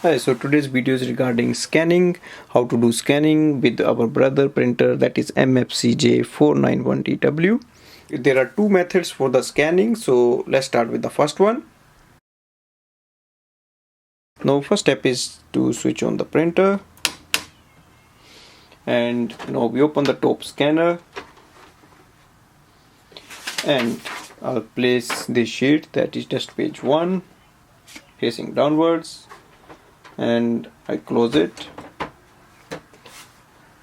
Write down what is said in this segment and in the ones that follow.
Hi, so today's video is regarding scanning, how to do scanning with our brother printer, that is MFC J491dw. There are two methods for the scanning, so let's start with the first one. Now first step is to switch on the printer, and now we open the top scanner, and I'll place this sheet, that is test page 1, facing downwards, and I close it.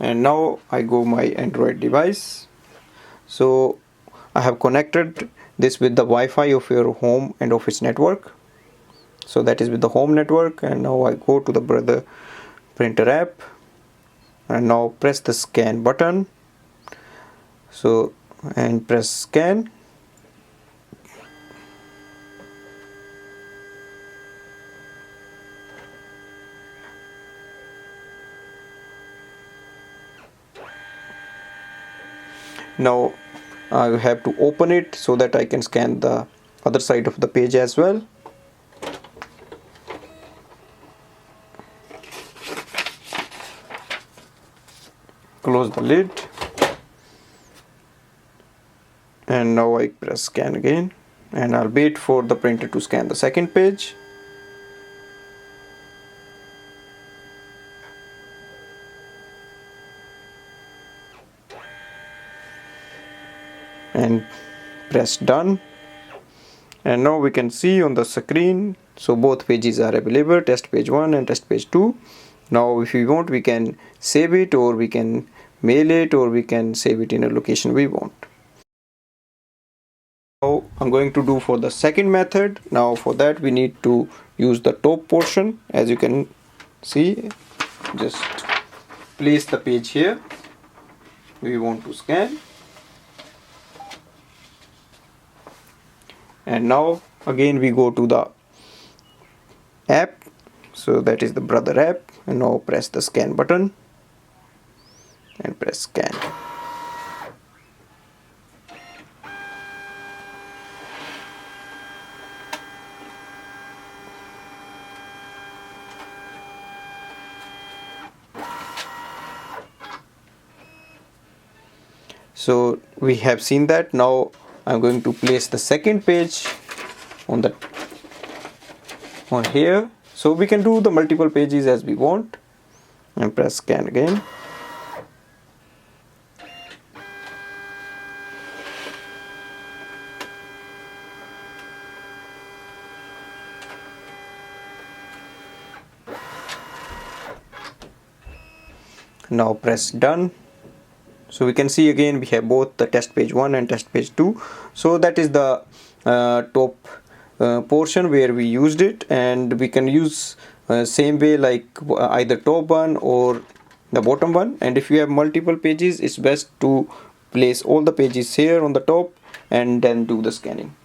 And now I go my Android device. So I have connected this with the Wi-Fi of your home and office network. So that is with the home network, and now I go to the brother printer app and now press the scan button. So and press scan. Now I have to open it so that I can scan the other side of the page as well. Close the lid, and now I press scan again, and I'll wait for the printer to scan the second page. And press done, and now we can see on the screen, so both pages are available, test page 1 and test page 2. Now if we want, we can save it, or we can mail it, or we can save it in a location we want. Now I'm going to do for the second method. Now for that we need to use the top portion. As you can see, just place the page here we want to scan. And now again we go to the app, so that is the brother app, and now press the scan button and press scan. So we have seen that. Now I'm going to place the second page on here, so we can do the multiple pages as we want, and press scan again. Now press done. So we can see again we have both the test page 1 and test page 2. So that is the top portion where we used it, and we can use same way, like either top one or the bottom one. And if you have multiple pages, it's best to place all the pages here on the top and then do the scanning.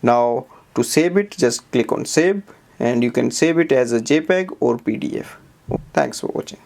Now to save it, just click on save, and you can save it as a JPEG or PDF. Thanks for watching.